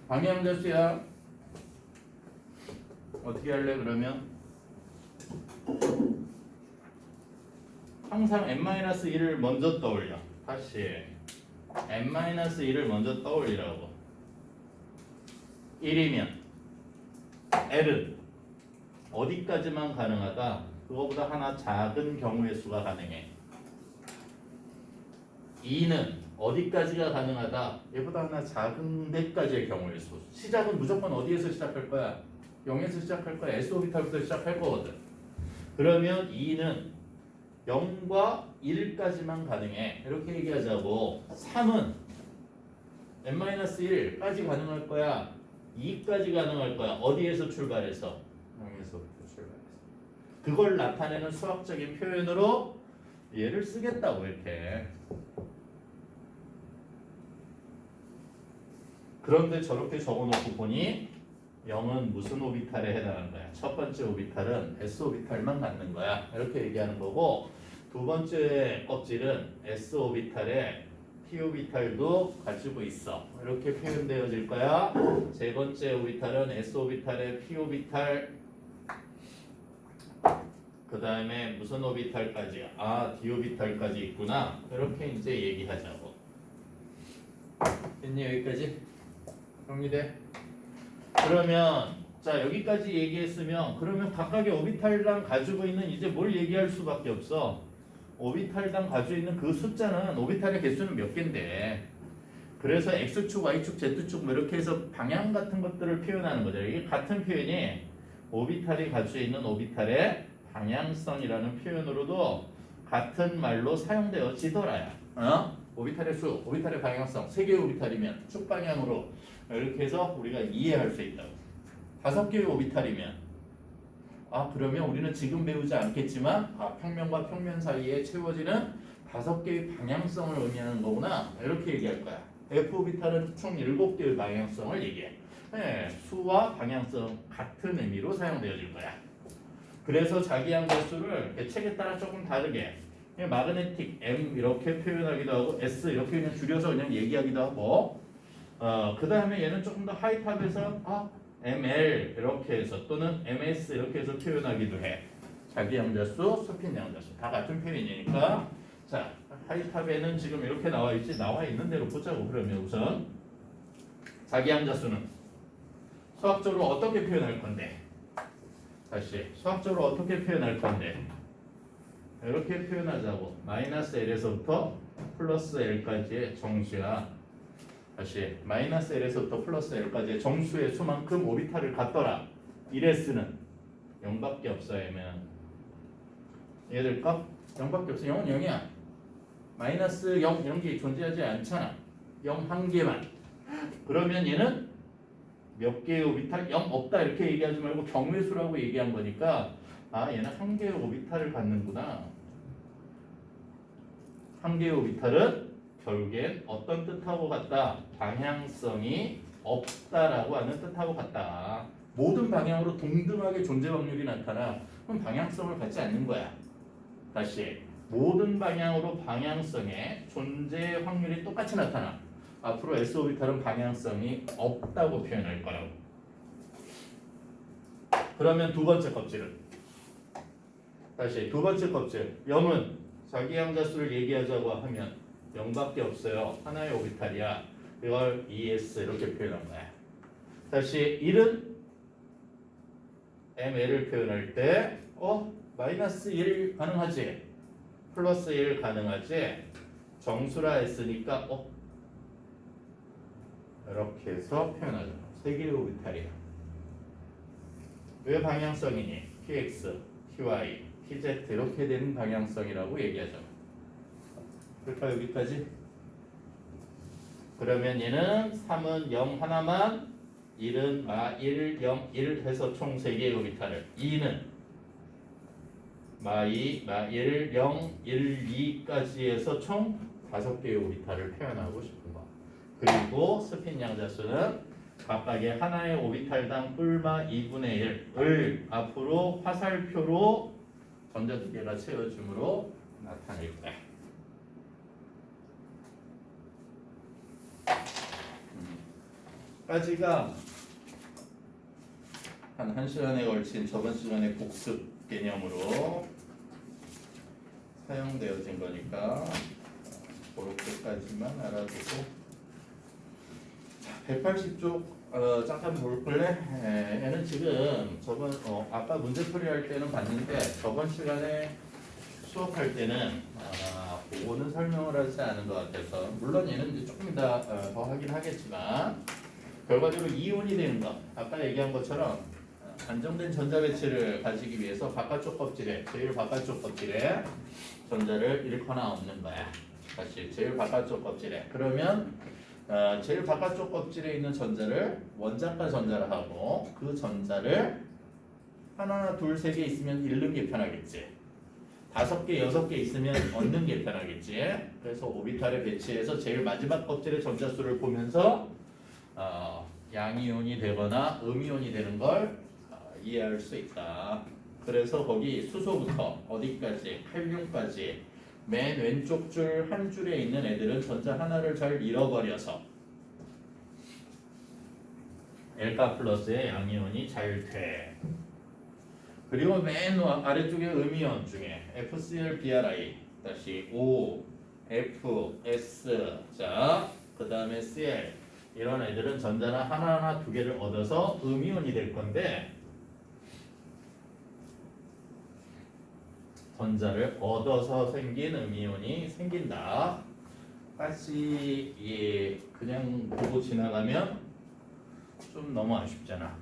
방향자수야. 어떻게 할래 그러면? 항상 n-1을 먼저 떠올려. 다시 n-1을 먼저 떠올리라고. 1이면 L은 어디까지만 가능하다? 그거보다 하나 작은 경우의 수가 가능해. 2는 어디까지가 가능하다? 얘보다 하나 작은 데까지의 경우의 수. 시작은 무조건 어디에서 시작할 거야? 0에서 시작할 거야. S오비탈부터 시작할 거거든. 그러면 2는 0과 1까지만 가능해. 이렇게 얘기하자고. 3은 n-1까지 가능할 거야. 2까지 가능할 거야. 어디에서 출발해서? 0에서부터 출발해서. 그걸 나타내는 수학적인 표현으로 얘를 쓰겠다고 이렇게. 그런데 저렇게 적어놓고 보니 0은 무슨 오비탈에 해당하는 거야? 첫 번째 오비탈은 S오비탈만 갖는 거야. 이렇게 얘기하는 거고, 두 번째 껍질은 S오비탈에 P오비탈도 가지고 있어. 이렇게 표현되어질 거야. 세 번째 오비탈은 S오비탈에 P오비탈, 그 다음에 무슨 오비탈까지? D오비탈까지 있구나. 이렇게 이제 얘기하자고. 됐니 여기까지? 정리돼? 그러면 자 여기까지 얘기했으면 그러면 각각의 오비탈당 가지고 있는 이제 뭘 얘기할 수밖에 없어. 오비탈당 가지고 있는 그 숫자는 오비탈의 개수는 몇 개인데, 그래서 X축, Y축, Z축 뭐 이렇게 해서 방향 같은 것들을 표현하는 거죠. 이게 같은 표현이 오비탈이 가지고 있는 오비탈의 방향성이라는 표현으로도 같은 말로 사용되어지더라야. 오비탈의 수, 오비탈의 방향성, 세 개의 오비탈이면 축 방향으로 이렇게 해서 우리가 이해할 수 있다고. 5개의 오비탈이면 그러면 우리는 지금 배우지 않겠지만 평면과 평면 사이에 채워지는 5개의 방향성을 의미하는 거구나. 이렇게 얘기할 거야. F오비탈은 총 7개의 방향성을 얘기해. 네, 수와 방향성 같은 의미로 사용되어질 거야. 그래서 자기양대수를 책에 따라 조금 다르게 마그네틱 M 이렇게 표현하기도 하고 S 이렇게 그냥 줄여서 그냥 얘기하기도 하고, 그 다음에 얘는 조금 더 하이탑에서 ML 이렇게 해서 또는 MS 이렇게 해서 표현하기도 해. 자기양자수, 수핀양자수 다 같은 표현이니까. 자, 하이탑에는 지금 이렇게 나와 있지. 나와 있는 대로 보자고. 그러면 우선 자기양자수는 수학적으로 어떻게 표현할 건데? 다시 수학적으로 어떻게 표현할 건데? 이렇게 표현하자고. 마이너스 L에서부터 플러스 L까지의 정수야. 다시 마이너스 L에서부터 플러스 L까지의 정수의 수만큼 오비탈을 갖더라. 1S는 0밖에 없어. 얘면 얘들 값 0밖에 없어. 0은 0이야. 마이너스 0 이런 게 존재하지 않잖아. 0 한 개만. 그러면 얘는 몇 개의 오비탈? 0 없다 이렇게 얘기하지 말고 경우의 수라고 얘기한 거니까 얘는 한 개의 오비탈을 갖는구나. 한 개의 오비탈은 결국엔 어떤 뜻하고 같다? 방향성이 없다라고 하는 뜻하고 같다. 모든 방향으로 동등하게 존재 확률이 나타나. 그럼 방향성을 갖지 않는 거야. 다시 모든 방향으로 방향성의 존재 확률이 똑같이 나타나. 앞으로 S오비탈은 방향성이 없다고 표현할 거라고. 그러면 두 번째 껍질은 다시 두 번째 껍질 0은 자기양자수를 얘기하자고 하면 0밖에 없어요. 하나의 오비탈이야. 이걸 ES 이렇게 표현한 거야. 다시 1은 ML을 표현할 때 마이너스 1 가능하지? 플러스 1 가능하지? 정수라 했으니까 이렇게 해서 표현하죠. 세 개의 오비탈이야. 왜 방향성이니? PX, PY, PZ 이렇게 되는 방향성이라고 얘기하죠. 그럴까 여기까지? 그러면 얘는 3은 0 하나만, 1은 1, 0, 1 해서 총 3개의 오비탈을, 2는 2, 1, 0, 1, 2까지 해서 총 5개의 오비탈을 표현하고 싶은 거. 그리고 스핀 양자수는 각각의 하나의 오비탈당 뿔마 2분의 1을 앞으로 화살표로 전자 두 개가 채워줌으로 나타낼 거야. 까지가 한 1시간에 걸친 저번 시간의 복습 개념으로 사용되어진 거니까 그렇게까지만 알아두고 180쪽 잠깐 볼래? 얘는 지금 저번 아까 문제풀이 할 때는 봤는데 저번 시간에 수업할 때는 그거는 설명을 하지 않은 것 같아서 물론 얘는 이제 조금 더 하긴 하겠지만 결과적으로 이온이 되는 것 아까 얘기한 것처럼 안정된 전자 배치를 가지기 위해서 바깥쪽 껍질에 제일 바깥쪽 껍질에 전자를 잃거나 없는 거야. 다시 제일 바깥쪽 껍질에 그러면 제일 바깥쪽 껍질에 있는 전자를 원자가 전자를 하고 그 전자를 하나, 둘, 세 개 있으면 잃는 게 편하겠지. 5개, 6개 있으면 얻는 게 편하겠지. 그래서 오비탈에 배치해서 제일 마지막 껍질의 전자 수를 보면서 양이온이 되거나 음이온이 되는 걸 이해할 수 있다. 그래서 거기 수소부터 어디까지, 칼륨까지 맨 왼쪽 줄 한 줄에 있는 애들은 전자 하나를 잘 잃어버려서 L가 플러스의 양이온이 잘 돼. 그리고 맨 아래쪽에 음이온 중에 FCl, BRI 다시 O, F, S 자 그 다음에 Cl 이런 애들은 전자나 하나하나 두 개를 얻어서 음이온이 될 건데 전자를 얻어서 생긴 음이온이 생긴다. 까지 그냥 보고 지나가면 좀 너무 아쉽잖아.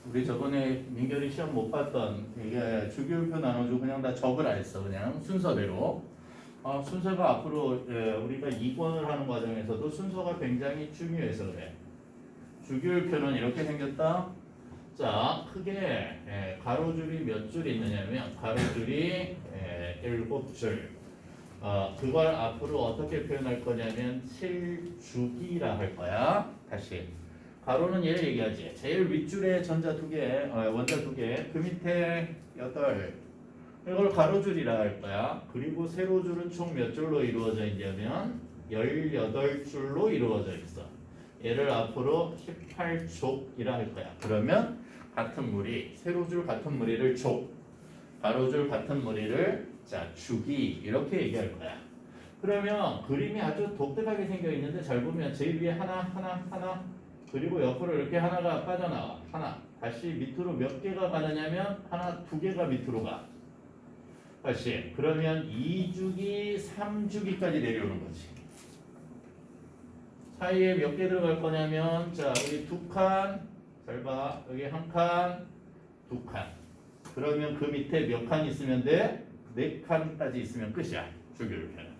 우리 저번에 민결이 시험 못 봤던 이게 주기율표 나눠주고 그냥 다 적으라 했어. 그냥 순서대로. 순서가 앞으로 우리가 2권을 하는 과정에서도 순서가 굉장히 중요해서 그래. 주기율표는 이렇게 생겼다. 자, 크게 가로줄이 몇 줄 있느냐면 가로줄이 7줄. 그걸 앞으로 어떻게 표현할 거냐면 7주기라 할 거야. 다시. 가로는 얘를 얘기하지. 제일 윗줄에 전자 2개, 원자 2개, 그 밑에 8. 이걸 가로줄이라 할 거야. 그리고 세로줄은 총 몇 줄로 이루어져 있냐면 18줄로 이루어져 있어. 얘를 앞으로 18족이라 할 거야. 그러면 같은 무리, 세로줄 같은 무리를 족, 가로줄 같은 무리를 자 주기 이렇게 얘기할 거야. 그러면 그림이 아주 독특하게 생겨 있는데 잘 보면 제일 위에 하나 그리고 옆으로 이렇게 하나가 빠져나와. 하나 다시 밑으로 몇 개가 가느냐면 하나, 2개가 밑으로 가. 다시 그러면 2주기, 3주기까지 내려오는 거지. 사이에 몇 개 들어갈 거냐면 자 여기 2칸 잘 봐. 여기 1칸 2칸 그러면 그 밑에 몇 칸 있으면 돼? 4칸까지 있으면 끝이야. 주기율표는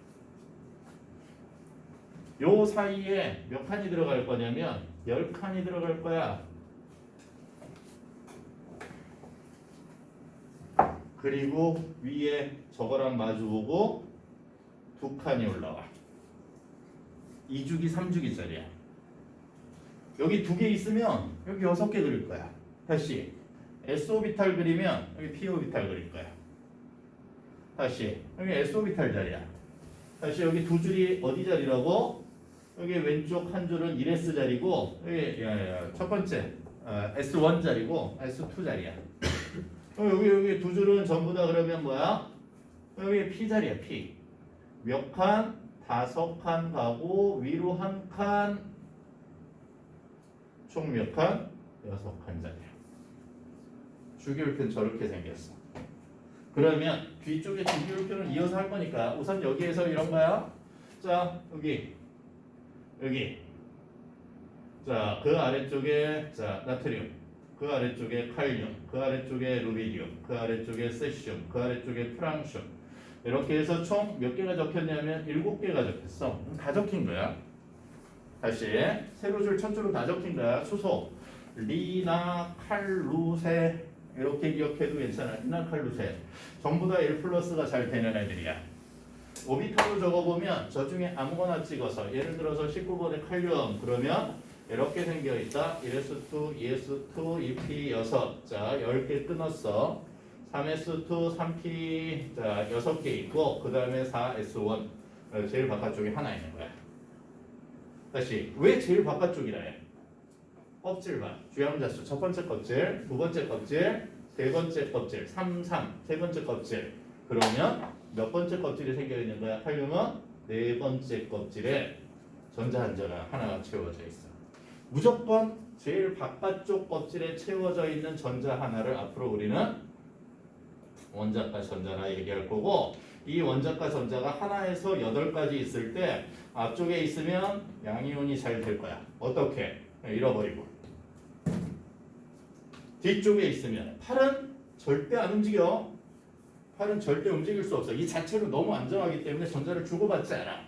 요 사이에 몇 칸이 들어갈 거냐면 10칸이 들어갈 거야. 그리고 위에 저거랑 마주보고 2칸이 올라와. 2주기, 3주기짜리야. 여기 2개 있으면 여기 6개 그릴 거야. 다시 S오비탈 그리면 여기 P오비탈 그릴 거야. 다시 여기 S오비탈 자리야. 다시 여기 2줄이 어디 자리라고? 여기 왼쪽 한 줄은 1S 자리고 여기 첫 번째 S1 자리고 S2 자리야. 여기 2줄은 전부 다 그러면 뭐야? 여기 P 자리야. P 몇 칸? 5칸 가고 위로 1칸 총 몇 칸? 6칸 자리야. 주기율표는 저렇게 생겼어. 그러면 뒤쪽에 주기율표는 이어서 할 거니까 우선 여기에서 이런 거야. 자 여기 자 그 아래쪽에 자 나트륨, 그 아래쪽에 칼륨, 그 아래쪽에 루비디움, 그 아래쪽에 세슘, 그 아래쪽에 프랑슘 이렇게 해서 총 몇 개가 적혔냐면 7개가 적혔어. 다 적힌 거야. 다시 세로줄 첫 줄은 다 적힌 거야. 수소 리나 칼루세 이렇게 기억해도 괜찮아. 리나 칼루세 전부 다 1 플러스가 잘 되는 애들이야. 오비탈로 적어보면 저 중에 아무거나 찍어서 예를 들어서 19번의 칼륨 그러면 이렇게 생겨있다. 1s2, 2s2, 2p 6. 자 10개 끊었어. 3s2, 3p 자 6개 있고 그 다음에 4s1 제일 바깥쪽에 하나 있는 거야. 다시 왜 제일 바깥쪽이라 해? 껍질 봐. 주양자수 첫 번째 껍질, 두 번째 껍질, 세 번째 껍질, 3, 세 번째 껍질. 그러면 몇 번째 껍질이 생겨 있는 거야? 칼륨은 네 번째 껍질에 전자 한 전화 하나가 채워져 있어. 무조건 제일 바깥쪽 껍질에 채워져 있는 전자 하나를 앞으로 우리는 원자과 전자라 얘기할 거고, 이 원자과 전자가 하나에서 8가지 있을 때 앞쪽에 있으면 양이온이 잘 될 거야. 어떻게? 잃어버리고. 뒤쪽에 있으면 팔은 절대 안 움직여. 팔은 절대 움직일 수 없어. 이 자체로 너무 안정하기 때문에 전자를 주고받지 않아.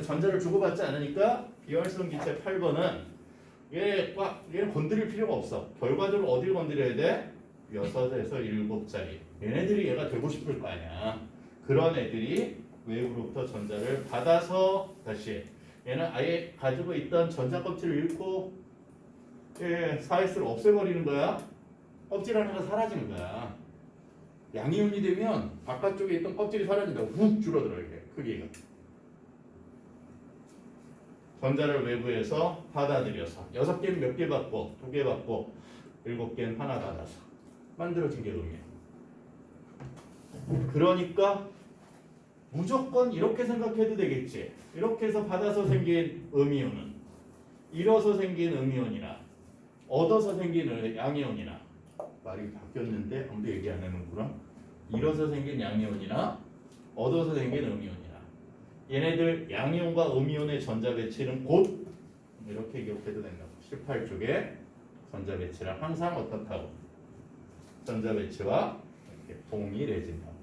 전자를 주고받지 않으니까 비활성 기체 8번은 얘는 건드릴 필요가 없어. 결과적으로 어딜 건드려야 돼? 6에서 7자리. 얘네들이 얘가 되고 싶을 거 아니야. 그런 애들이 외부로부터 전자를 받아서 다시 얘는 아예 가지고 있던 전자 껍질을 잃고 4S를 없애버리는 거야. 껍질 하나가 사라지는 거야. 양이온이 되면 바깥쪽에 있던 껍질이 사라진다. 훅 줄어들어 이게 크기가. 전자를 외부에서 받아들여서 6개는 몇 개 받고 2개 받고 7개는 하나 받아서 만들어진 게 음이야. 그러니까 무조건 이렇게 생각해도 되겠지. 이렇게 해서 받아서 생긴 음이온은 잃어서 생긴 음이온이나 얻어서 생긴 양이온이나 말이 바뀌었는데 아무도 얘기 안 하는구나. 잃어서 생긴 양이온이나 얻어서 생긴 음이온이나 얘네들 양이온과 음이온의 전자 배치는 곧 이렇게 기억해도 된다고. 18쪽에 전자 배치랑 항상 어떻다고? 전자 배치와 이렇게 동일해진다고.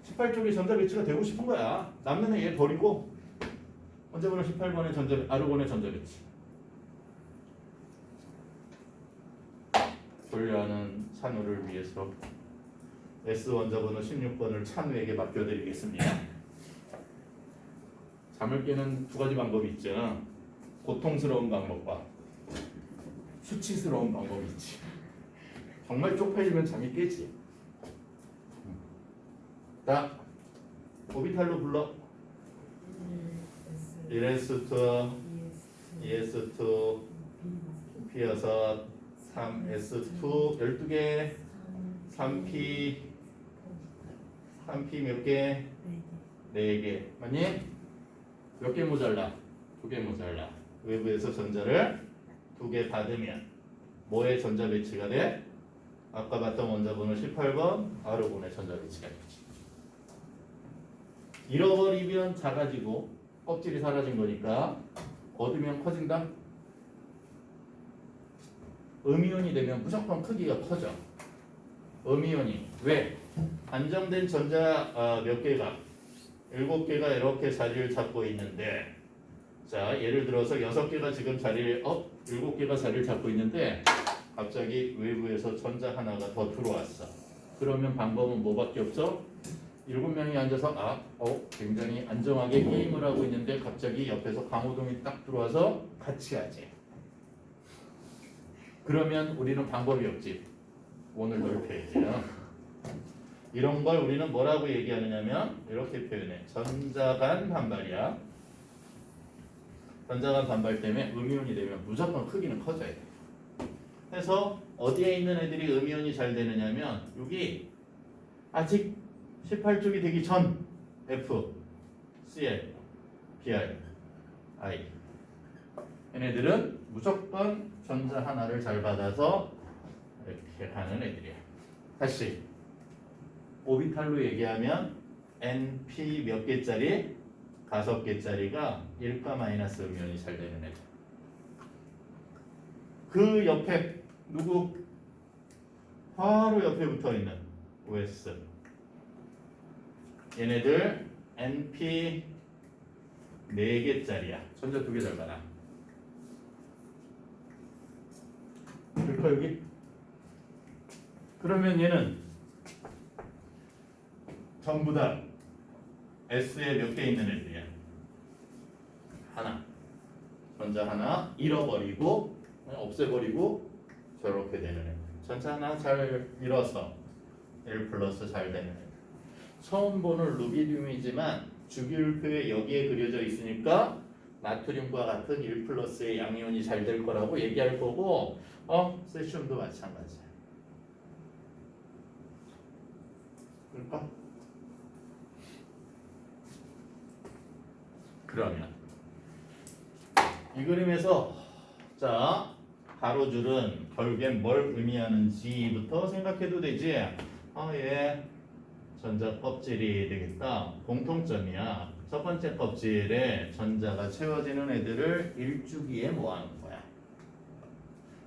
18쪽에 전자 배치가 되고 싶은 거야. 남는 애 버리고 언제 보면 18번의 전자 아르곤의 전자 배치. 분류하는 찬우를 위해서 S 원자번호 16번을 찬우에게 맡겨드리겠습니다. 잠을 깨는 2가지 방법이 있죠. 고통스러운 방법과 수치스러운 방법이 있지. 정말 쪽팔리면 잠이 깨지. 자, 오비탈로 불러. 1S2, 2S2, P6, 3S2, 12개, 3P, 3P 몇 개? 4개. 맞니? 몇 개 모자라? 2개 모자라. 외부에서 전자를 2개 받으면 뭐의 전자 배치가 돼? 아까 봤던 원자번호 18번 아르곤의 전자 배치가 되지. 잃어버리면 작아지고 껍질이 사라진 거니까 얻으면 커진다. 음이온이 되면 무조건 크기가 커져. 음이온이 왜? 안정된 전자 몇 개가 7개가 이렇게 자리를 잡고 있는데, 자 예를 들어서 6개가 지금 자리를 7개가 자리를 잡고 있는데 갑자기 외부에서 전자 하나가 더 들어왔어. 그러면 방법은 뭐밖에 없어? 7명이 앉아서 굉장히 안정하게 게임을 하고 있는데 갑자기 옆에서 강호동이 딱 들어와서 같이 하지. 그러면 우리는 방법이 없지. 원을 넓혀야지. 이런 걸 우리는 뭐라고 얘기하느냐면 이렇게 표현해. 전자 간 반발이야. 전자 간 반발 때문에 음이온이 되면 무조건 크기는 커져야 돼. 그래서 어디에 있는 애들이 음이온이 잘 되느냐면 여기 아직 18쪽이 되기 전 F, Cl, Br, I 얘네들은 무조건 전자 하나를 잘 받아서 이렇게 하는 애들이야. 다시 오비탈로 얘기하면 NP 몇 개짜리? 5개짜리가 1가 마이너스 음이온이 잘 되는 애들. 그 옆에 누구? 바로 옆에 붙어있는 OS. 얘네들 NP 4개짜리야. 전자 2개 잘 받아. 그럴까 여기? 그러면 얘는 전부 다 S에 몇 개 있는 애들이야? 하나. 전자 하나 잃어버리고 없애버리고 저렇게 되는 애들. 전자 하나 잘 잃어서 1 플러스 잘 되는 애들. 처음 보는 루비듐이지만 주기율표에 여기에 그려져 있으니까 나트륨과 같은 1 플러스의 양이온이 잘 될 거라고 얘기할 거고 세슘도 마찬가지야. 그럴까? 그러면 이 그림에서 자 가로줄은 결국엔 뭘 의미하는지부터 생각해도 되지. 얘 전자 껍질이 되겠다. 공통점이야. 첫 번째 껍질에 전자가 채워지는 애들을 1주기에 모아놓은 거야.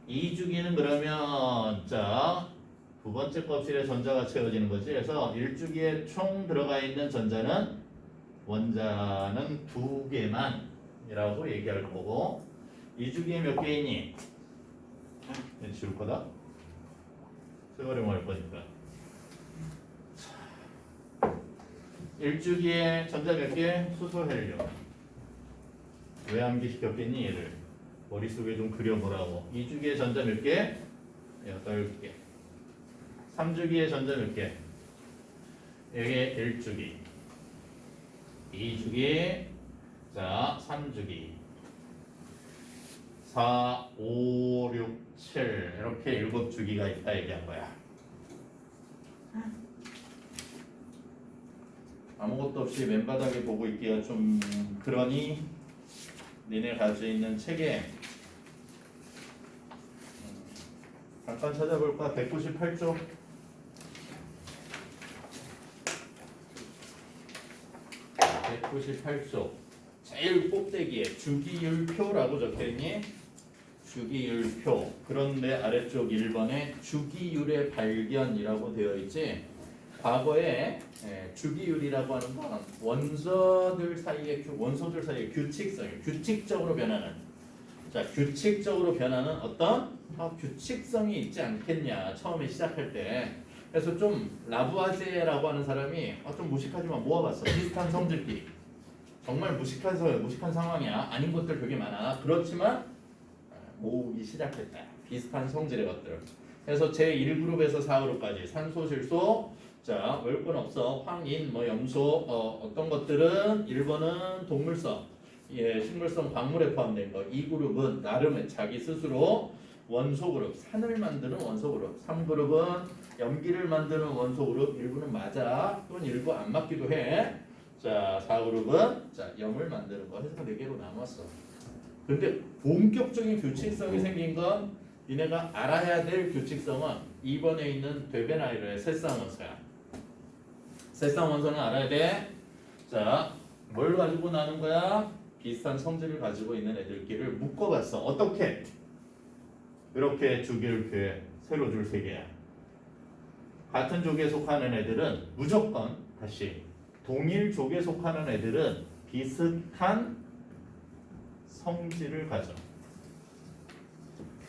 2주기는 그러면 두 번째 껍질에 전자가 채워지는 거지. 그래서 1주기에 총 들어가 있는 전자는 원자는 2개만이라고 얘기할 거고 2주기에 몇 개 있니? 얘 지울 거다. 재활용할 거니까. 1주기에 전자 몇 개? 수소 헬륨. 왜 암기시켰겠니 얘를? 머릿속에 좀 그려보라고. 2주기에 전자 몇 개? 8개. 3주기에 전자 몇 개? 이게 1주기. 2주기. 3주기. 4, 5, 6, 7 이렇게 7주기가 있다 얘기한 거야. 아무것도 없이 맨바닥에 보고 있기가 좀 그러니 니네 가지고 있는 책에 잠깐 찾아볼까? 198쪽 198쪽 제일 꼭대기에 주기율표라고 적혀있니? 주기율표. 그런데 아래쪽 1번에 주기율의 발견이라고 되어 있지. 과거에 주기율이라고 하는 건 원소들 사이의 규칙적으로 변하는 규칙적으로 변하는 어떤 규칙성이 있지 않겠냐 처음에 시작할 때. 그래서 좀 라부아제라고 하는 사람이 좀 무식하지만 모아봤어. 비슷한 성질끼리 정말 무식한 상황이야. 아닌 것들 되게 많아. 그렇지만 모으기 시작했다. 비슷한 성질의 것들. 그래서 제1그룹에서 4그룹까지 산소, 질소, 월권 없어, 황인, 염소, 어떤 것들은 1번은 동물성, 식물성 광물에 포함된 거. 2그룹은 나름의 자기 스스로 원소 그룹, 산을 만드는 원소 그룹. 3그룹은 염기를 만드는 원소 그룹. 일부는 맞아. 또는 일부 안 맞기도 해. 4그룹은 염을 만드는 거. 해서 4개로 나눴어. 근데 본격적인 규칙성이 생긴 건 니네가 알아야 될 규칙성은 2번에 있는 되베나이르의 새쌍원소야. 새쌍원소는 알아야 돼. 뭘 가지고 나눈 거야? 비슷한 성질을 가지고 있는 애들끼리를 묶어봤어. 어떻게? 이렇게 주기율표에 세로줄 3개야. 같은 족에 속하는 애들은 무조건 다시 동일 족에 속하는 애들은 비슷한 성질을 가져.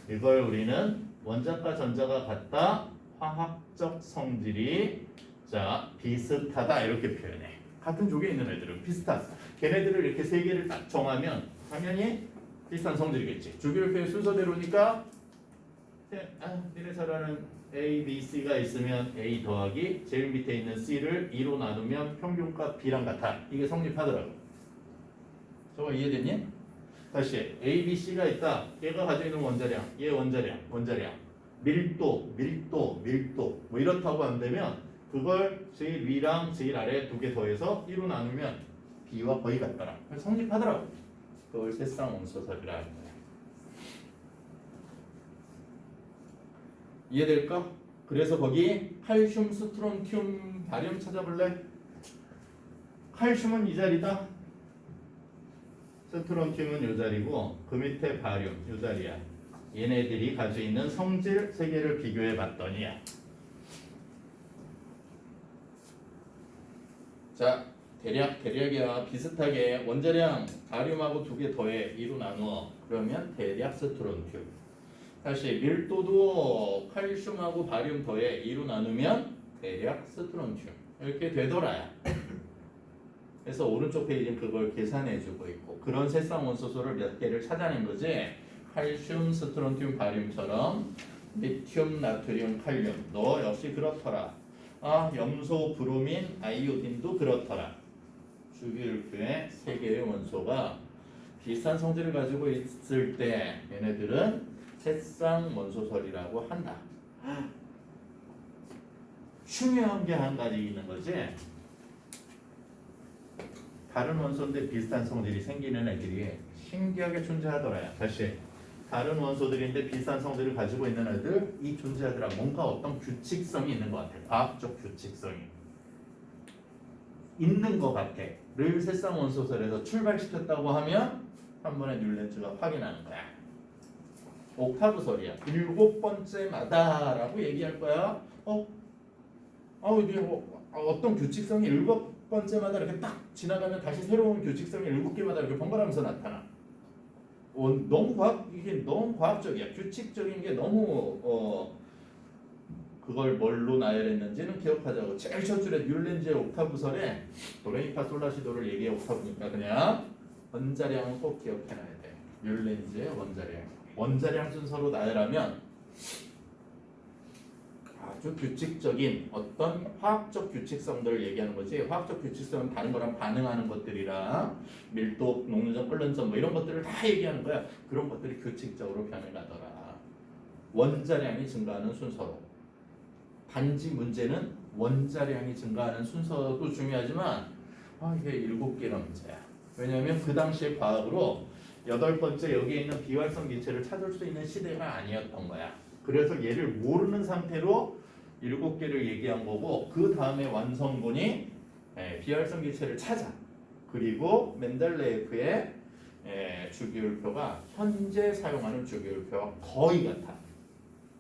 이걸 우리는 원자과 전자가 같다. 화학적 성질이 비슷하다 이렇게 표현해. 같은 족에 있는 애들은 비슷하다. 걔네들을 이렇게 3개를 딱 정하면 당연히 비슷한 성질이겠지. 주기율표의 순서대로니까 니네 잘 아는 A, B, C가 있으면 A 더하기 제일 밑에 있는 C를 2로 나누면 평균값 B랑 같아. 이게 성립하더라고. 저거 이해됐니? 다시 A, B, C가 있다. 얘가 가지고 있는 원자량, 얘 원자량, 밀도 이렇다고 한다면 그걸 제일 위랑 제일 아래 2개 더해서 1로 나누면 B와 거의 같더라. 그래서 성립하더라고. 그걸 새쌍원소설이라 하는 거야. 이해될까? 그래서 거기 칼슘, 스트론튬, 바륨 찾아볼래? 칼슘은 이 자리다. 스트론튬은 이 자리고 그 밑에 바륨 이 자리야. 얘네들이 가지고 있는 성질 3개를 비교해 봤더니야. 대략이야. 비슷하게 원자량 바륨하고 2개 더해 2로 나누어. 그러면 대략 스트론튬. 다시 밀도도 칼슘하고 바륨 더해 2로 나누면 대략 스트론튬. 이렇게 되더라. 그래서 오른쪽 페이지는 그걸 계산해주고 있고 그런 새쌍원소소를 몇 개를 찾아낸 거지. 칼슘, 스트론튬, 바륨처럼 리튬, 나트륨, 칼륨 너 역시 그렇더라. 아, 염소, 브로민, 아이오딘도 그렇더라. 주기율표의 세 개의 원소가 비슷한 성질을 가지고 있을 때 얘네들은 새쌍 원소설이라고 한다. 중요한 게 한 가지 있는 거지. 다른 원소인데 비슷한 성질이 생기는 애들이 신기하게 존재하더라요. 다시 다른 원소들인데 비슷한 성질을 가지고 있는 애들이 존재하더라. 뭔가 어떤 규칙성이 있는 것 같아. 과학적 규칙성이 있는 것 같아. 를 새쌍 원소설에서 출발시켰다고 하면 한 번에 뉴런츠가 확인하는 거야. 옥타브설이야. 7번째마다라고 얘기할 거야. 이게 어떤 규칙성이 7번째마다 이렇게 딱 지나가면 다시 새로운 규칙성이 7개마다 이렇게 번갈아가면서 나타나. 이게 너무 과학적이야. 규칙적인 게 너무 그걸 뭘로 나열했는지는 기억하자고. 제일 첫 줄에 뉴런즈의 옥타브설에 도레미파솔라시도를 얘기해 옥타브니까 그냥 원자량은 꼭 기억해놔야 돼. 뉴런즈의 원자량 순서로 나열하면 아주 규칙적인 어떤 화학적 규칙성들을 얘기하는 거지. 화학적 규칙성은 다른 거랑 반응하는 것들이랑 밀도, 녹는점, 끓는점 뭐 이런 것들을 다 얘기하는 거야. 그런 것들이 규칙적으로 변해가더라. 원자량이 증가하는 순서로. 단지 문제는 원자량이 증가하는 순서도 중요하지만 이게 7개가 문제야. 왜냐하면 그 당시의 과학으로 8번째 여기에 있는 비활성 기체를 찾을 수 있는 시대가 아니었던 거야. 그래서 얘를 모르는 상태로 7개를 얘기한 거고 그 다음에 완성본이 비활성 기체를 찾아. 그리고 멘델레예프의 주기율표가 현재 사용하는 주기율표와 거의 같아.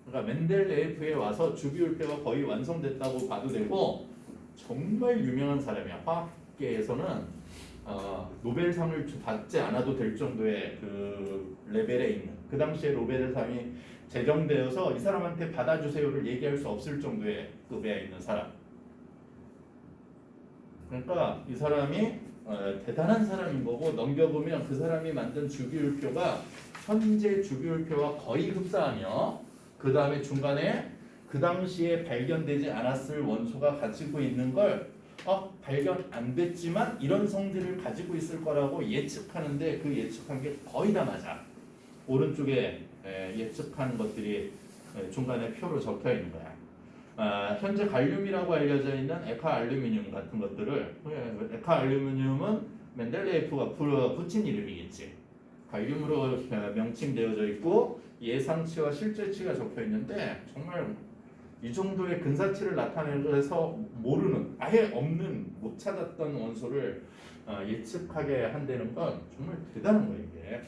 그러니까 멘델레예프에 와서 주기율표가 거의 완성됐다고 봐도 되고 정말 유명한 사람이야. 화학계에서는 노벨상을 받지 않아도 될 정도의 그 레벨에 있는 그 당시에 노벨상이 제정되어서 이 사람한테 받아주세요를 얘기할 수 없을 정도의 급에 있는 사람. 그러니까 이 사람이 대단한 사람인 거고 넘겨보면 그 사람이 만든 주기율표가 현재 주기율표와 거의 흡사하며 그 다음에 중간에 그 당시에 발견되지 않았을 원소가 가지고 있는 걸 발견 안 됐지만 이런 성질을 가지고 있을 거라고 예측하는데 그 예측한 게 거의 다 맞아. 오른쪽에 예측한 것들이 중간에 표로 적혀 있는 거야. 현재 갈륨이라고 알려져 있는 에카알루미늄 같은 것들을 에카알루미늄은 멘델레예프가 붙인 이름이겠지. 갈륨으로 명칭되어져 있고 예상치와 실제치가 적혀 있는데 정말 이 정도의 근사치를 나타내서 모르는 아예 없는 못 찾았던 원소를 예측하게 한다는 건 정말 대단한 거예요 이게.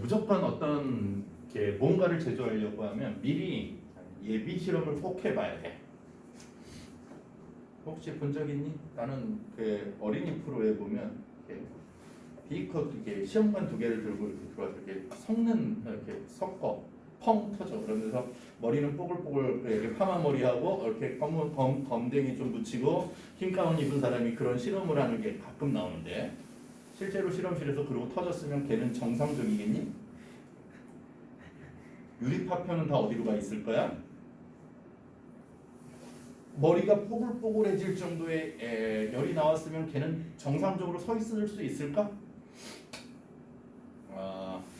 무조건 어떤 뭔가를 제조하려고 하면 미리 예비 실험을 꼭 해봐야 돼. 혹시 본 적 있니? 나는 그 어린이 프로에 보면 비커 이렇게 시험관 2개를 들고 이렇게 들어와서 이렇게 섞는 이렇게 섞어 펑 터져. 그러면서 머리는 뽀글뽀글 이렇게 파마 머리하고 이렇게 검댕이 좀 묻히고 흰 가운 입은 사람이 그런 실험을 하는 게 가끔 나오는데 실제로 실험실에서 그러고 터졌으면 걔는 정상적이겠니? 유리파편은 다 어디로 가 있을 거야? 머리가 뽀글뽀글해질 정도의 열이 나왔으면 걔는 정상적으로 서 있을 수 있을까?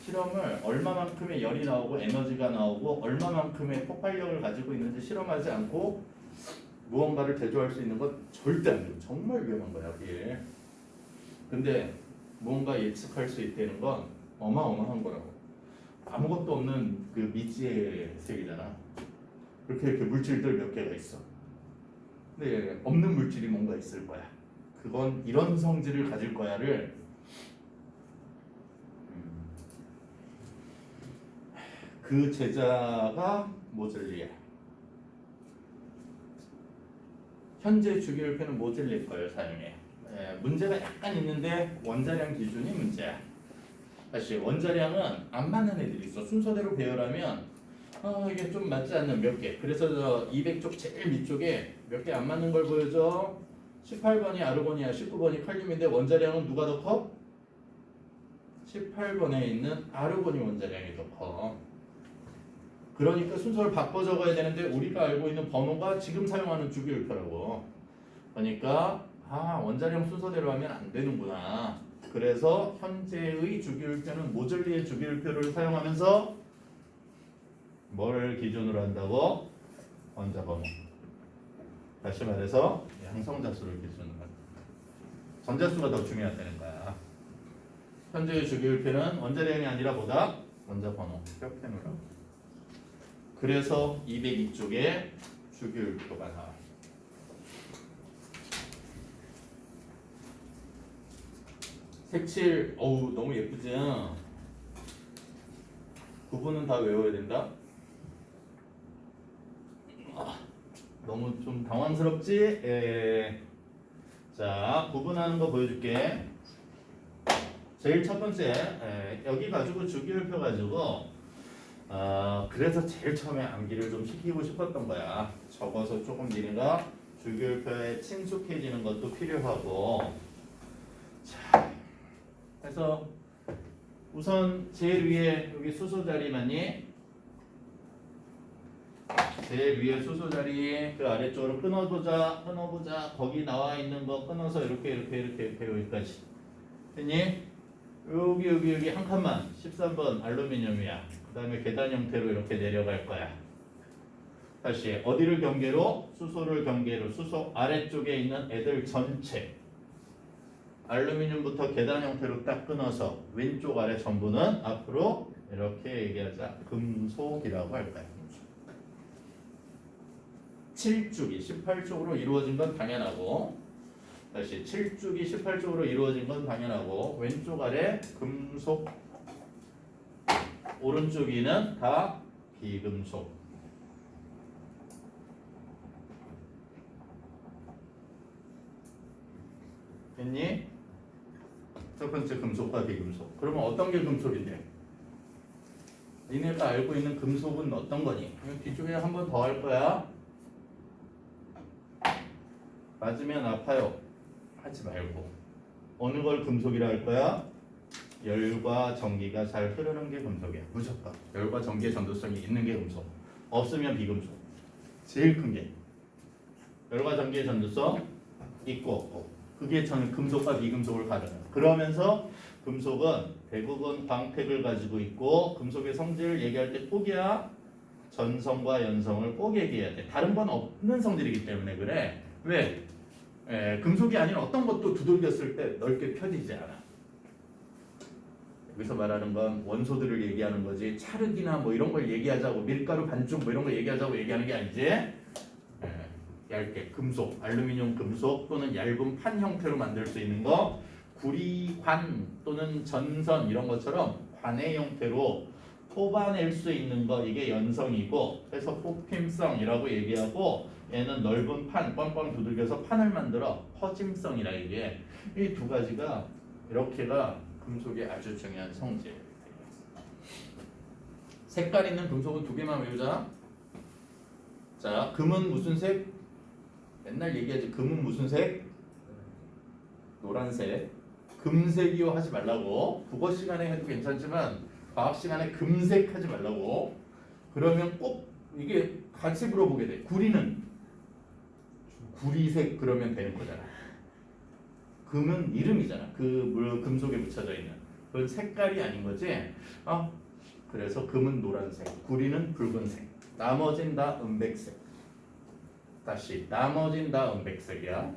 실험을 얼마만큼의 열이 나오고 에너지가 나오고 얼마만큼의 폭발력을 가지고 있는지 실험하지 않고 무언가를 제조할 수 있는 건 절대 안 돼요. 정말 위험한 거야 이게. 근데 무언가 예측할 수 있다는 건 어마어마한 거라고. 아무것도 없는 그 미지의 세계잖아. 이렇게 물질들 몇 개가 있어. 근데 없는 물질이 뭔가 있을 거야. 그건 이런 성질을 가질 거야를 그 제자가 모즐리에. 현재 주기율표는 모즐리 걸 사용해. 문제가 약간 있는데 원자량 기준이 문제야. 다시 원자량은 안 맞는 애들이 있어. 순서대로 배열하면 이게 좀 맞지 않는 몇 개. 그래서 저 200쪽 제일 밑쪽에 몇 개 안 맞는 걸 보여줘. 18번이 아르곤이야. 19번이 칼륨인데 원자량은 누가 더 커? 18번에 있는 아르곤이 원자량이 더 커. 그러니까 순서를 바꿔 적어야 되는데 우리가 알고 있는 번호가 지금 사용하는 주기율표라고. 그러니까 원자량 순서대로 하면 안 되는구나. 그래서 현재의 주기율표는 모즐리의 주기율표를 사용하면서 뭘 기준으로 한다고? 원자 번호. 다시 말해서 양성자수를 기준으로 한다. 전자수가 더 중요하다는 거야. 현재의 주기율표는 원자량이 아니라 뭐다? 원자 번호. 이렇게 놓으라고. 그래서 202쪽에 주기율표가 나와. 색칠, 어우 너무 예쁘지? 구분은 다 외워야 된다. 너무 좀 당황스럽지? 자, 구분하는 거 보여줄게. 제일 첫 번째, 여기 가지고 주기율표 가지고 그래서 제일 처음에 암기를 좀 시키고 싶었던 거야. 적어서 조금 니네가 주기율표에 친숙해지는 것도 필요하고. 자, 그래서 우선 제일 위에 여기 수소 자리만이 제일 위에 수소 자리 그 아래쪽으로 끊어보자. 거기 나와 있는 거 끊어서 이렇게 여기까지 됐니? 여기 한 칸만 13번 알루미늄이야. 그 다음에 계단 형태로 이렇게 내려갈 거야. 다시 어디를 경계로? 수소를 경계로. 수소 아래쪽에 있는 애들 전체 알루미늄부터 계단 형태로 딱 끊어서 왼쪽 아래 전부는 앞으로 이렇게 얘기하자. 금속이라고 할 거야. 7쪽이 18쪽으로 이루어진 건 당연하고, 다시 7쪽이 18쪽으로 이루어진 건 당연하고, 왼쪽 아래 금속, 오른쪽이는 다 비금속. 됐니? 첫 번째 금속과 비금속. 그러면 어떤 게 금속인데? 니네가 알고 있는 금속은 어떤 거니? 뒤쪽에 한 번 더 할 거야. 맞으면 아파요. 하지 말고. 어느 걸 금속이라 할 거야? 열과 전기가 잘 흐르는 게 금속이야. 무조건. 열과 전기의 전도성이 있는 게 금속. 없으면 비금속. 제일 큰 게. 열과 전기의 전도성 있고 없고. 그게 저는 금속과 비금속을 가르쳐요. 그러면서 금속은 대부분 광택을 가지고 있고, 금속의 성질을 얘기할 때 꼭이야. 전성과 연성을 꼭 얘기해야 돼. 다른 건 없는 성질이기 때문에 그래. 왜? 금속이 아닌 어떤 것도 두들겼을 때 넓게 펴지지 않아. 여기서 말하는 건 원소들을 얘기하는 거지. 찰흙이나 뭐 이런 걸 얘기하자고, 밀가루 반죽 뭐 이런 거 얘기하자고 얘기하는 게 아니지. 얇게 금속, 알루미늄 금속 또는 얇은 판 형태로 만들 수 있는 거, 구리관 또는 전선 이런 것처럼 관의 형태로 뽑아낼 수 있는 거, 이게 연성이고, 그래서 뽑힘성이라고 얘기하고, 얘는 넓은 판, 뻥뻥 두들겨서 판을 만들어 퍼짐성이라 이게. 이 두 가지가 이렇게가 금속의 아주 중요한 성질. 색깔 있는 금속은 두 개만 외우자. 자, 금은 무슨 색? 맨날 얘기하지. 금은 무슨 색? 노란색. 금색이요 하지 말라고. 국어 시간에 해도 괜찮지만 과학 시간에 금색 하지 말라고. 그러면 꼭 이게 같이 물어보게 돼. 구리는 구리색 그러면 되는 거잖아. 금은 이름이잖아. 그 금속에 묻혀져 있는. 그건 색깔이 아닌 거지. 그래서 금은 노란색, 구리는 붉은색, 나머진 다 은백색. 다시 나머진 다 은백색이야.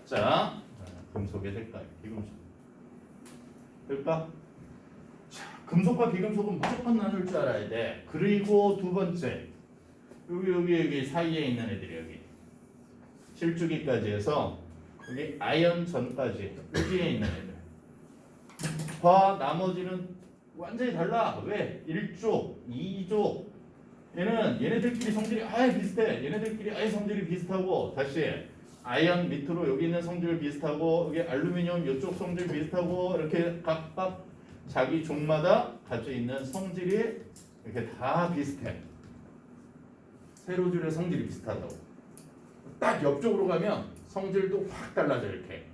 자, 금속의 색깔, 비금속. 될까? 자, 금속과 비금속은 무조건 나눌 줄 알아야 돼. 그리고 두 번째, 여기 사이에 있는 애들이 여기 7주기까지 해서 여기 아연 전까지 여기에 있는 애들. 과 나머지는 완전히 달라. 왜? 1조, 2조. 얘네들끼리 성질이 아예 비슷해. 얘네들끼리 아예 성질이 비슷하고, 다시 아연 밑으로 여기 있는 성질 비슷하고, 여기 알루미늄 이쪽 성질 비슷하고, 이렇게 각각 자기 종마다 가지고 있는 성질이 이렇게 다 비슷해. 세로줄의 성질이 비슷하다고. 딱 옆쪽으로 가면 성질도 확 달라져 이렇게.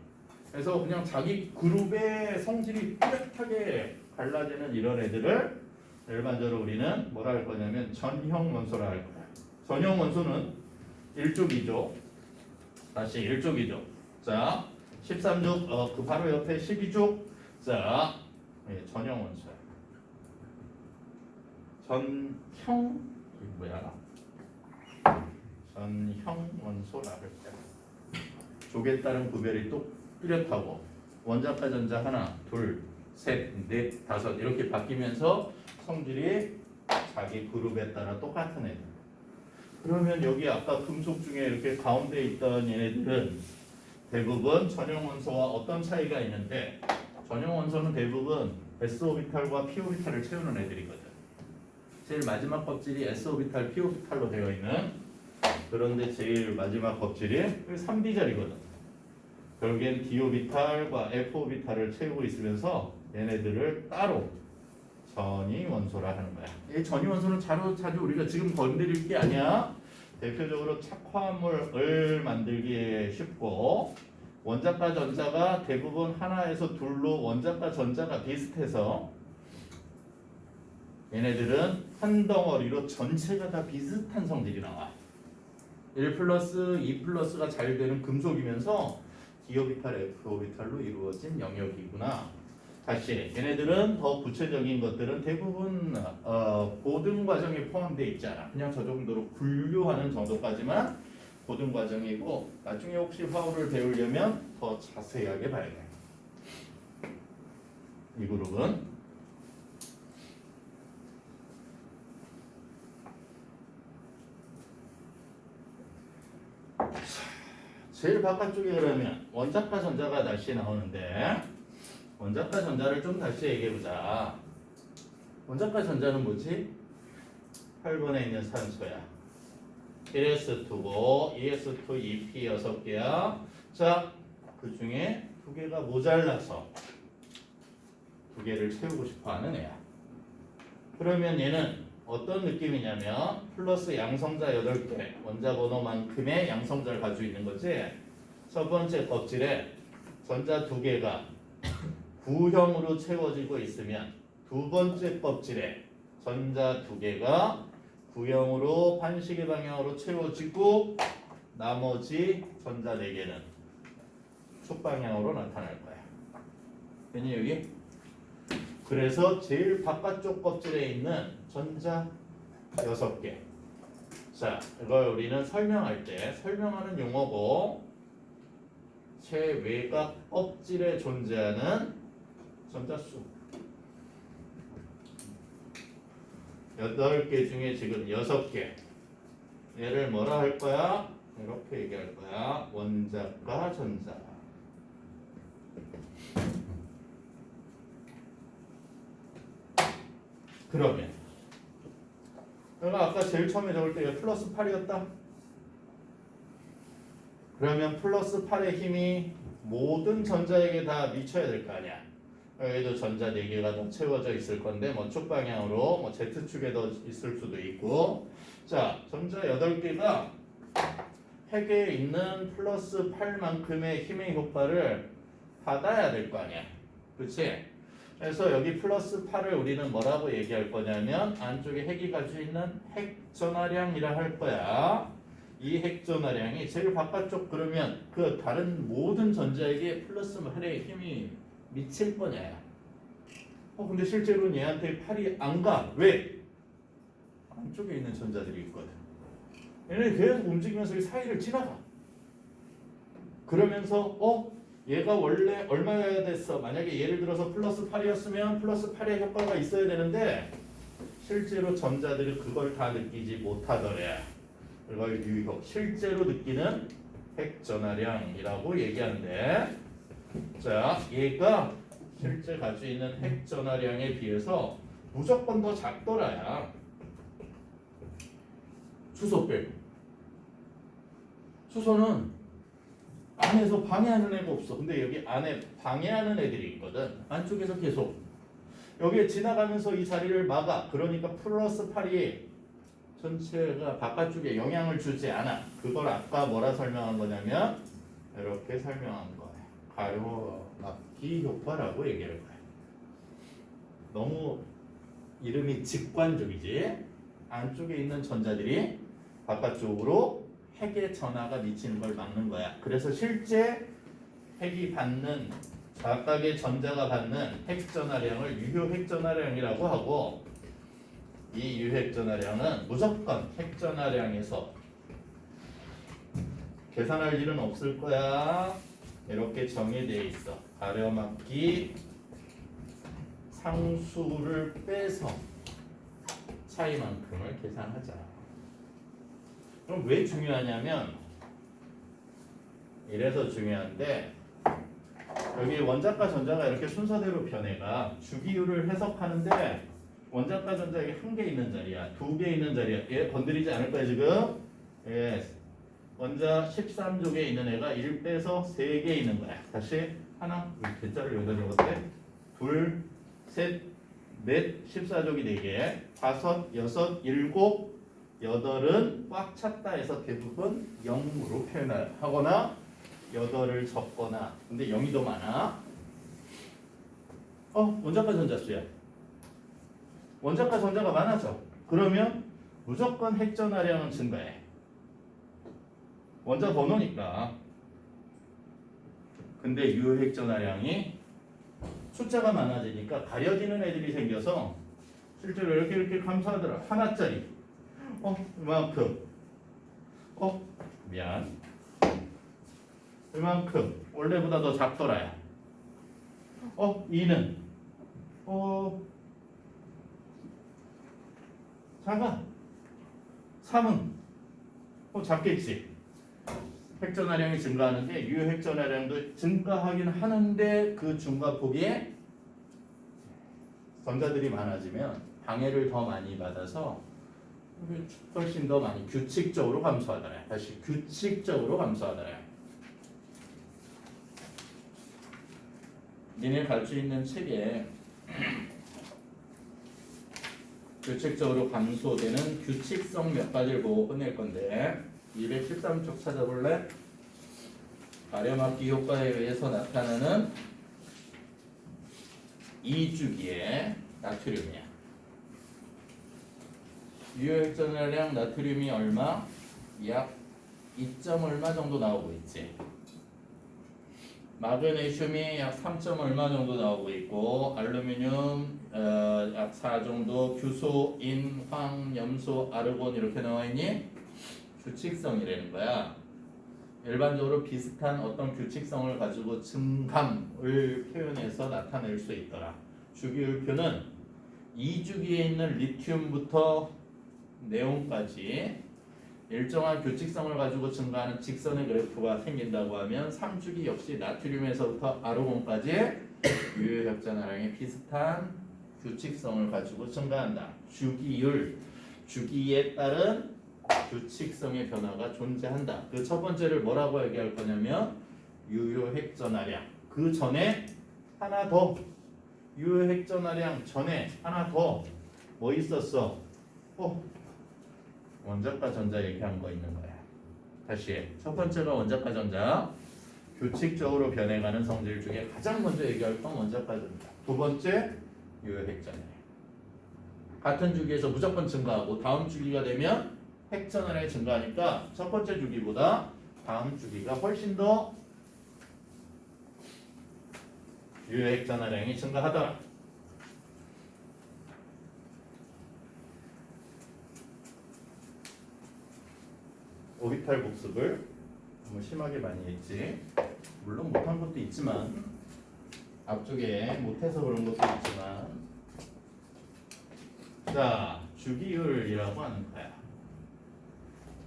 그래서 그냥 자기 그룹의 성질이 뚜렷하게 갈라지는 이런 애들을 일반적으로 우리는 뭐라 할 거냐면 전형 원소라 할 거야. 전형 원소는 1족이죠. 다시 1족이죠. 자, 13족 그 바로 옆에 12족. 자, 전형 원소야. 전형 이게 뭐야? 전형 원소라 할 거야. 족에 따른 구별이 또 뚜렷하고 원자과 전자 하나, 둘, 셋, 넷, 다섯 이렇게 바뀌면서 성질이 자기 그룹에 따라 똑같은 애들. 그러면 여기 아까 금속 중에 이렇게 가운데 있던 얘네들은 대부분 전형 원소와 어떤 차이가 있는데 전형 원소는 대부분 s오비탈과 p오비탈을 채우는 애들이거든. 제일 마지막 껍질이 s오비탈, p오비탈로 되어 있는 그런데 제일 마지막 껍질이 3D자리거든. 결국엔 d오비탈과 f오비탈을 채우고 있으면서 얘네들을 따로 전이 원소라 하는 거야. 이 전이 원소는 자주 우리가 지금 건드릴 게 아니야. 대표적으로 착화물을 만들기에 쉽고 원자과 전자가 대부분 하나에서 둘로 원자과 전자가 비슷해서 얘네들은 한 덩어리로 전체가 다 비슷한 성질이 나와. 1 플러스 2 플러스가 잘 되는 금속이면서 d오비탈, f오비탈로 이루어진 영역이구나. 다시 얘네들은 더 구체적인 것들은 대부분 고등 과정에 포함되어 있지 않아. 그냥 저 정도로 분류하는 정도까지만 고등 과정이고 나중에 혹시 화우를 배우려면 더 자세하게 봐야 돼. 이 그룹은 제일 바깥쪽에 그러면 원자과 전자가 다시 나오는데 원자과 전자를 좀 다시 얘기해보자. 원자과 전자는 뭐지? 8번에 있는 산소야. 1s2고 2s2, 2p 6개야. 자, 그 중에 2개가 모자라서 2개를 채우고 싶어하는 애야. 그러면 얘는 어떤 느낌이냐면 플러스 양성자 8개 원자 번호만큼의 양성자를 가지고 있는 거지. 첫 번째 껍질에 전자 2개가 구형으로 채워지고 있으면 두 번째 껍질에 전자 2개가 구형으로 반시계 방향으로 채워지고 나머지 전자 4개는 축방향으로 나타날 거야. 괜히 여기? 그래서 제일 바깥쪽 껍질에 있는 전자 6개. 자, 이걸 우리는 설명할 때 설명하는 용어고 최외곽 껍질에 존재하는 전자수 8개 중에 지금 6개. 얘를 뭐라 할 거야? 이렇게 얘기할 거야. 원자과 전자. 그러면 내가 아까 제일 처음에 적을 때 플러스 8이었다. 그러면 플러스 8의 힘이 모든 전자에게 다 미쳐야 될 거 아니야. 여기도 전자 4개가 더 채워져 있을 건데 뭐 축방향으로 뭐 Z축에 더 있을 수도 있고. 자, 전자 8개가 핵에 있는 플러스 8만큼의 힘의 효과를 받아야 될 거 아니야. 그치? 그래서 여기 플러스 8을 우리는 뭐라고 얘기할 거냐면 안쪽에 핵이 가지고 있는 핵 전하량이라 할 거야. 이 핵 전하량이 제일 바깥쪽 그러면 그 다른 모든 전자에게 플러스 8의 힘이 미칠 거냐. 근데 실제로는 얘한테 8이 안 가. 왜? 안쪽에 있는 전자들이 있거든. 얘네 계속 움직이면서 이 사이를 지나가. 그러면서 얘가 원래 얼마여야 됐어? 만약에 예를 들어서 플러스 8이었으면 플러스 8의 효과가 있어야 되는데 실제로 전자들이 그걸 다 느끼지 못하더래. 그걸 유효, 실제로 느끼는 핵 전하량이라고 얘기하는데, 자, 얘가 실제 가지고 있는 핵 전하량에 비해서 무조건 더 작더라야. 수소 빼고. 수소는 안에서 방해하는 애가 없어. 근데 여기 안에 방해하는 애들이 있거든. 안쪽에서 계속 여기에 지나가면서 이 자리를 막아. 그러니까 플러스 8이 전체가 바깥쪽에 영향을 주지 않아. 그걸 아까 뭐라 설명한 거냐면 이렇게 설명한 거예요. 가로막기 효과라고 얘기할 거예요. 너무 이름이 직관적이지. 안쪽에 있는 전자들이 바깥쪽으로 핵의 전하가 미치는 걸 막는 거야. 그래서 실제 핵이 받는 각각의 전자가 받는 핵전하량을 유효 핵전하량이라고 하고, 이 유효 핵전하량은 무조건 핵전하량에서 계산할 일은 없을 거야. 이렇게 정의되어 있어. 가려막기 상수를 빼서 차이만큼을 계산하자. 그럼 왜 중요하냐면, 이래서 중요한데, 여기 원자과 전자가 이렇게 순서대로 변해가 주기율을 해석하는데, 원자과 전자에 한 개 있는 자리야, 두 개 있는 자리야. 얘 건드리지 않을 거야 지금. 예. 원자 13족에 있는 애가 1 빼서 3개 있는 거야. 다시 하나, 대자를 여기다 적었대. 둘, 셋, 넷, 14족이 4개. 5, 6, 7, 8은 꽉 찼다 해서 대부분 0으로 표현하거나 8을 적거나. 근데 0이 더 많아. 원자과 전자수야. 원자과 전자가 많아져. 그러면 무조건 핵전하량은 증가해. 원자 번호니까. 근데 유핵전하량이 숫자가 많아지니까 가려지는 애들이 생겨서 실제로 이렇게 감소하더라. 하나짜리. 이만큼. 미안. 이만큼. 원래보다 더 작더라. 2는 작아. 3은 작겠지. 핵전하량이 증가하는데 유핵전하량도 증가하긴 하는데, 그 증가폭에 전자들이 많아지면 방해를 더 많이 받아서 훨씬 더 많이 규칙적으로 감소하더라. 다시 규칙적으로 감소하더라. 니네 가르쳐 있는 책에 규칙적으로 감소되는 규칙성 몇 가지를 보고 끝낼 건데, 213쪽 찾아볼래? 가려막기 효과에 의해서 나타나는 2주기의 나트륨이야. 유효핵전하량 나트륨이 얼마? 약 2점 얼마 정도 나오고 있지. 마그네슘이 약 3점 얼마 정도 나오고 있고, 알루미늄 약 4 정도, 규소, 인, 황, 염소, 아르곤 이렇게 나와 있니? 규칙성이라는 거야. 일반적으로 비슷한 어떤 규칙성을 가지고 증감을 표현해서 나타낼 수 있더라. 주기율표는 2주기에 있는 리튬부터 네온까지 일정한 규칙성을 가지고 증가하는 직선의 그래프가 생긴다고 하면, 3주기 역시 나트륨에서부터 아르곤까지 유효핵전하량이 비슷한 규칙성을 가지고 증가한다. 주기율, 주기에 따른 규칙성의 변화가 존재한다. 그 첫 번째를 뭐라고 얘기할 거냐면 유효핵전하량. 그 전에 하나 더, 유효핵전하량 전에 하나 더 뭐 있었어? 원자과 전자 얘기한 거 있는 거야. 다시 첫 번째가 원자과 전자, 규칙적으로 변해가는 성질 중에 가장 먼저 얘기할 건 원자과 전자. 두 번째 유효핵전하량. 같은 주기에서 무조건 증가하고 다음 주기가 되면 핵전하량이 증가하니까 첫 번째 주기보다 다음 주기가 훨씬 더 유효핵전하량이 증가하더라. 오비탈 복습을 너무 심하게 많이 했지. 물론 못한 것도 있지만, 앞쪽에 못해서 그런 것도 있지만, 자, 주기율이라고 하는 거야.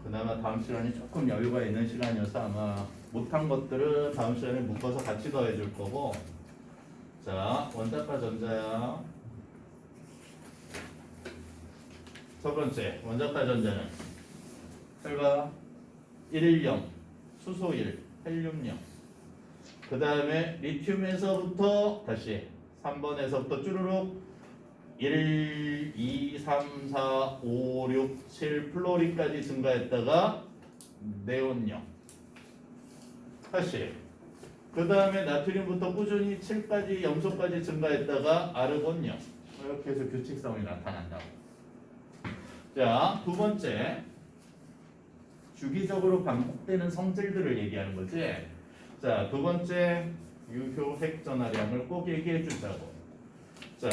그나마 다음 시간이 조금 여유가 있는 시간이어서 아마 못한 것들은 다음 시간에 묶어서 같이 더해줄 거고. 자, 원자과 전자야. 첫 번째 원자과 전자는 혈과 110, 수소 1, 헬륨 0. 그 다음에 리튬에서부터 다시 3번에서부터 쭈루룩 1, 2, 3, 4, 5, 6, 7 플로리까지 증가했다가 네온 0. 다시 그 다음에 나트륨부터 꾸준히 7까지 염소까지 증가했다가 아르곤 0. 이렇게 해서 규칙성이 나타난다고. 자, 두 번째. 주기적으로 반복되는 성질들을 얘기하는 거지. 자, 두 번째 유효 핵전화량을 꼭 얘기해 준다고.